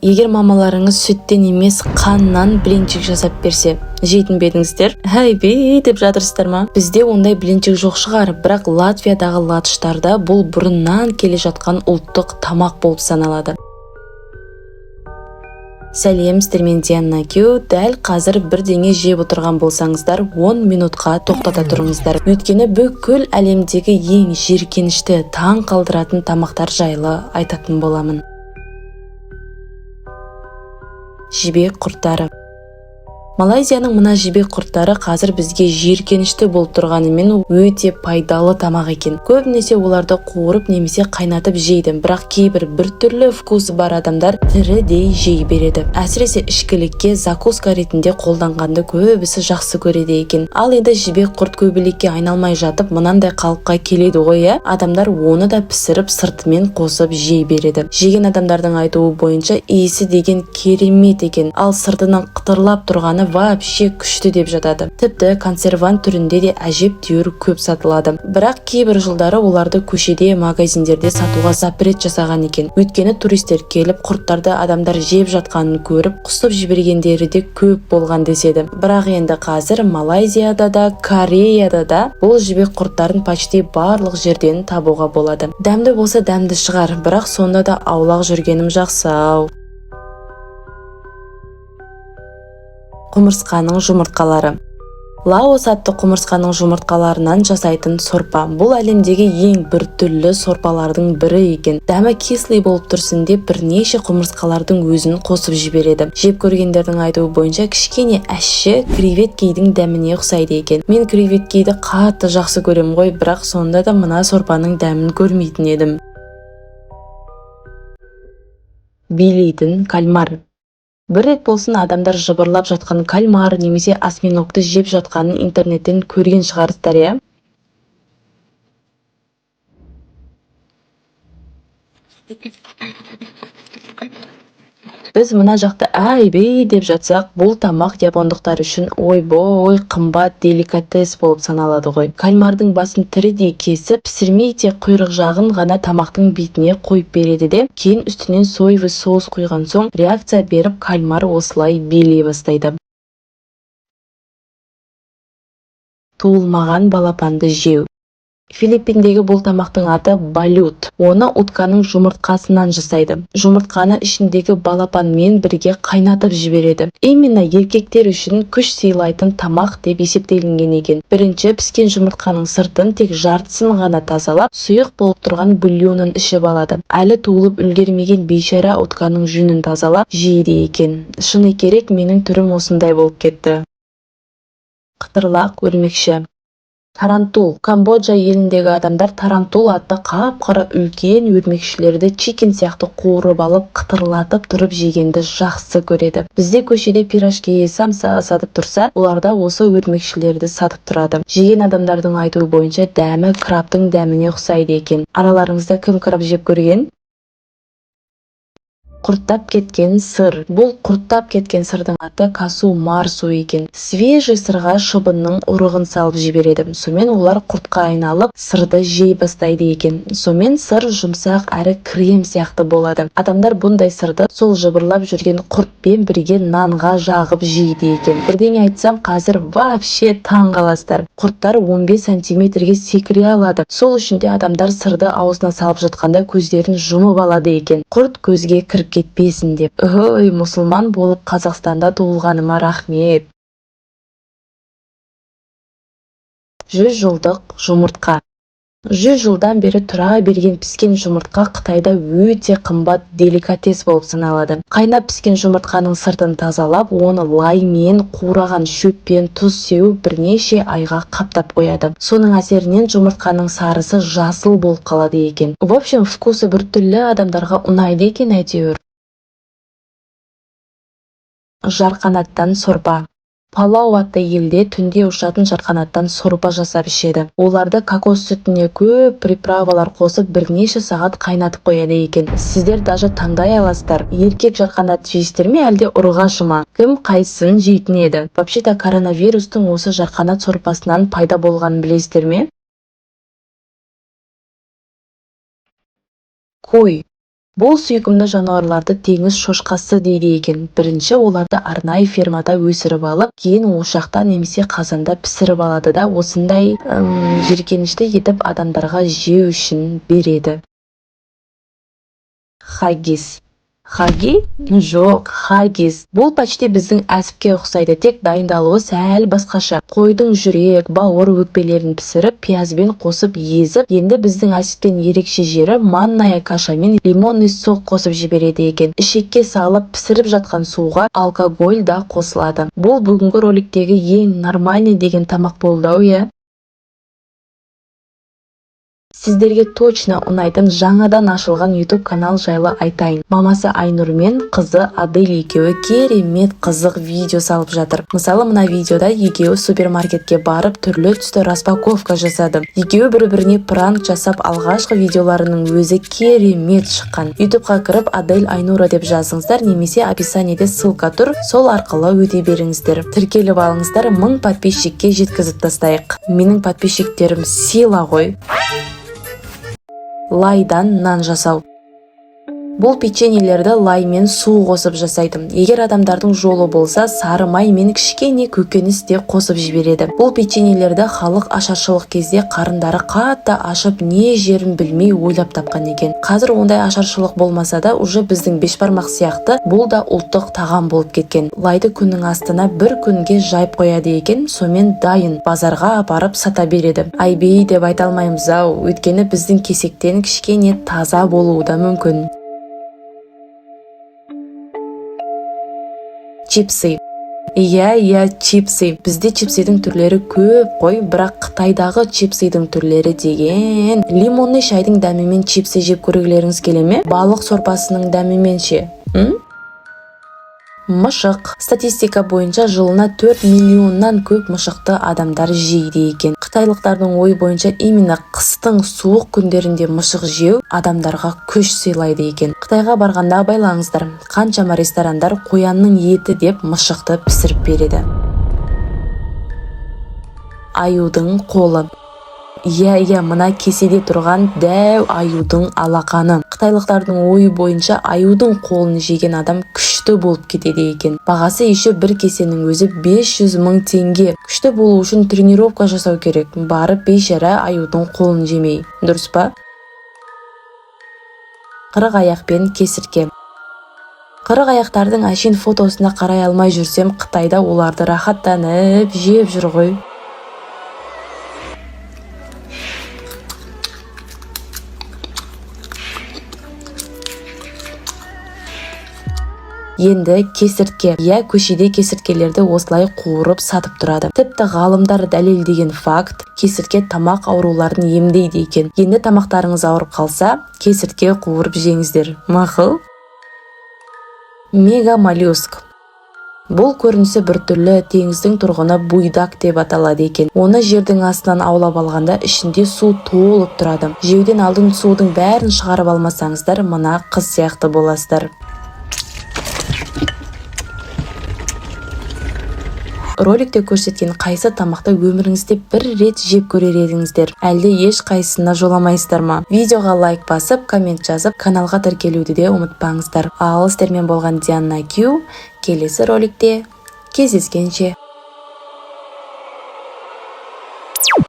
Егер мамаларыңыз сүттен емес қаннан блинчик жасап берсе, жейтін бе едіңіздер? Бей деп жатырсыздар ма? Бізде ондай блинчик жоқ шығар, бірақ Латвиядағы латыштарда бұл бұрыннан келе жатқан ұлттық тамақ болып саналады. Сәлем, сіздермен Диана Кю. Дәл қазір бірдеңе жеп отырған болсаңыздар, 10 минутқа тоқтата тұрыңыздар. Өйткені бүкіл әлемдегі ең жиіркенішті, таң қалдыратын тамақтар жайлы айтатын боламын. Жібек құрттары. Малайзияның мына жібек құрттары қазір бізге жиіркенішті болып тұрғанымен өте пайдалы тамақ екен. Көбінесе оларды қуырып немесе қайнатып жейді, бірақ кейбір біртүрлі вкусы бар адамдар тірідей жей береді. Әсіресе ішкілікке закуска ретінде қолданғанды көбісі жақсы көреді екен. Ал енді жібек құрт көбелекке айналмай жатып, мынандай қалыпқа келеді ғой, адамдар оны да пісіріп сыртымен қосып жей береді. Жеген адамдардың айтуы бойынша иісі деген керемет екен, ал сыртынан қытырлап тұрғаны вообще күшті деп жатады. Тіпті консервант түрінде де әжептәуір көп сатылады. Бірақ кейбір жылдары оларды көшеде, магазиндерде сатуға запрет жасаған екен. Өйткені туристер келіп, құрттарды адамдар жеп жатқанын көріп, құсып жібергендері де көп болған деседі. Бірақ енді қазір Малайзияда да, Кореяда да бұл жібек құрттарын почти барлық жерден табуға болады. Дәмді болса дәмді шығар, бірақ сонда да аулақ жүргенім жақсы. Құмырсқаның жұмыртқалары. Лаос атты құмырсқаның жұмыртқаларынан жасайтын сорпа. Бұл әлемдегі ең біртүрлі сорпалардың бірі екен. Дәмі кислый болып тұрсын деп бірнеше құмырсқалардың өзін қосып жібереді. Жеп көргендердің айтуы бойынша кішкене әші креветкейдің дәміне ұқсайды екен. Мен креветкейді қатты жақсы көрем ғой, бірақ сонда да мына сорпаның дәмін көрмейтін едім. Билейтін кальмар. Бір рет болсын адамдар жыбырлап жатқан кальмар немесе осьминогты жеп жатқанын интернеттен көрген шығарсыздар, Біз мына жақта бей деп жатсақ, бұл тамақ япондықтар үшін ойбой қымбат деликатес болып саналады ғой. Кальмардың басын тірідей кесіп, пісірмей тек құйрық жағын ғана тамақтың бетіне қойып береді де, кейін үстінен соевый соус құйған соң реакция беріп кальмар осылай билей бастайды. Туылмаған балапанды жеу. Филиппиндегі бұл тамақтың аты балют. Оны утканың жұмыртқасынан жасайды. Жұмыртқаны ішіндегі балапанмен бірге қайнатып жібереді. Именно еркектер үшін күш сыйлайтын тамақ деп есептелінген екен. Бірінші піскен жұмыртқаның сыртын тек жартысын ғана тазалап, сұйық болып тұрған бульонын ішіп алады. Әлі туылып үлгермеген бейшара утканың жүнін тазалап жейді екен. Шыны керек, менің түрім осындай болып кетті. Қытырлақ өрмекші. Тарантул. Камбоджа еліндегі адамдар тарантул атты қап-қара үлкен өрмекшілерді чикен сияқты қуырып алып, қытырлатып тұрып жегенді жақсы көреді. Бізде көшеде пирожки, самса сатып тұрса, оларда осы өрмекшілерді сатып тұрады. Жеген адамдардың айтуы бойынша дәмі крабтың дәміне ұқсайды екен. Араларыңызда кім краб жеп көрген? Құрттап кеткен сыр. Бұл құрттап кеткен сырдың аты касу марсу екен. Свежий сырға шыбынның ұрығын салып жібереді. Сонымен олар құртқа айналып, сырды жей бастайды екен. Сонымен сыр жұмсақ әрі крем сияқты болады. Адамдар бұндай сырды сол жыбырлап жүрген құртпен бірге нанға жағып жейді екен. Бірдеңе айтсам, қазір вообще таң қаласыздар. Құрттар 15 сантиметрге секіре алады. Сол үшін де адамдар сырды аузына салып жатқанда көздерін жұмып алады екен. Құрт көзге кіріп кетпесін деп. Мұсылман болып Қазақстанда туылғаныма рахмет. 100 жылдық жұмыртқа. 100 жылдан бері тұра берген піскен жұмыртқа Қытайда өте қымбат деликатес болып саналады. Қайнап піскен жұмыртқаның сыртын тазалап, оны лаймен, қураған шөппен, тұз сеуіп бірнеше айға қаптап қояды. Соның әсерінен жұмыртқаның сарысы жасыл болып қалады екен. В общем, вкусы біртүрлі адамдарға ұнайды екен әйтеуір. Жарқанаттан сорпа. Палау атты елде түнде ұшатын жарқанаттан сорпа жасап ішеді. Оларды кокос сүтіне көп приправалар қосып бірнеше сағат қайнатып қояды екен. Сіздер даже таңдай аласыздар, еркек жарқанат жейсіздер ме, әлде ұрғашы ма? Кім қайсысын жейтін еді? Вообще-то коронавирустың осы жарқанат сорпасынан пайда болғанын білесіздер ме? Қой. Бұл сүйкімді жануарларды теңіз шошқасы дейді екен. Бірінші оларды арнайы фермада өсіріп алып, кейін ошақта немесе қазанда пісіріп алады да осындай жиіркенішті етіп адамдарға жеу үшін береді. Хаггис. Хаги? Жоқ, хаггис. Бұл почти біздің әсіпке ұқсайды, тек дайындалуы сәл басқаша. Қойдың жүрек, бауыр өкпелерін пісіріп, пиязбен қосып езіп, енді біздің әсіптен ерекше жері манная каша мен лимонный сок қосып жібереді екен. Ішекке салып пісіріп жатқан суға алкоголь да қосылады. Бұл бүгінгі роликтегі ең нормальный деген тамақ болды ау, иә? Сіздерге точно ұнайтын жаңадан ашылған YouTube канал жайлы айтайын. Мамасы Айнұр мен қызы Адель екеуі керемет қызық видео салып жатыр. Мысалы, мына видеода екеуі супермаркетке барып түрлі түсті распаковка жасады. Екеуі бір-біріне пранк жасап, алғашқы видеоларының өзі керемет шыққан. YouTubeға кіріп Адель Айнура деп жазыңыздар, немесе описаниеде ссылка тұр, сол арқылы өте беріңіздер. Тіркеліп алыңыздар, 1000 подписчикке жеткізіп тастайық. Менің подписчиктерім сила ғой. Лайдан нан жасау. Бұл печеньелерді лай мен су қосып жасайды. Егер адамдардың жолы болса, сары май мен кішкене көкөніс те қосып жібереді. Бұл печеньелерді халық ашаршылық кезде қарындары қатты ашып, не жерін білмей ойлап тапқан екен. Қазір ондай ашаршылық болмаса да, уже біздің бешбармақ сияқты бұл да ұлттық тағам болып кеткен. Лайды күннің астына бір күнге жайып қояды екен, сомен дайын базарға апарып сата береді. Айбей деп айта алмаймыз ау, өйткені біздің кесектен кішкене таза болуы да мүмкін. Чипсы. Иә, чипсы. Бізде чипсыдың түрлері көп қой, бірақ Қытайдағы чипсыдың түрлері деген. Лимонный шайдың дәмімен чипсы жеп көргілеріңіз келе ме? Балық сорпасының дәмімен ше? Мышық. Статистика бойынша жылына 4 миллионнан көп мышықты адамдар жейді екен. Қытайлықтардың ойы бойынша именно қыстың суық күндерінде мышық жеу адамдарға күш сыйлайды екен. Қытайға барғанда байлаңыздар, қаншама ресторандар қоянның еті деп мышықты пісіріп береді. Аюдың қолы. Иә, мына кеседе тұрған дәу аюдың алақаны. Қытайлықтардың ойы бойынша аюдың қолын жеген адам күшті болып кетеді екен. Бағасы еще бір кесенің өзі 500 000 теңге. Күшті болу үшін тренировка жасау керек. Барып бейшара аюдың қолын жемей. Дұрыс па? Қырық аяқ пен кесіртке. Қырық аяқтардың әшейін фотосына қарай алмай жүрсем, Қытайда оларды рахаттанып жеп жүр ғой. Енді кесіртке. Иә, көшеде кесірткелерді осылай қуырып сатып тұрады. Тіпті ғалымдар дәлелдеген факт, кесіртке тамақ ауруларын емдейді екен. Енді тамақтарыңыз ауырып қалса, кесіртке қуырып жеңіздер. Мақұл? Мегамоллюск. Бұл көрінісі біртүрлі теңіздің тұрғыны буйдак деп аталады екен. Оны жердің астынан аулап алғанда ішінде су толып тұрады. Жеуден алдын судың бәрін шығарып алмасаңыздар, мына қыз сияқты боласыздар. Роликте көрсеткен қайсы тамақты өміріңізде бір рет жеп көрер едіңіздер? Әлде еш қайсысына жоламайсыздар ма? Видеоға лайк басып, коммент жазып, каналға тіркелуді де ұмытпаңыздар. Ал сіздермен болған Диана Q. Келесі роликте кездескенше.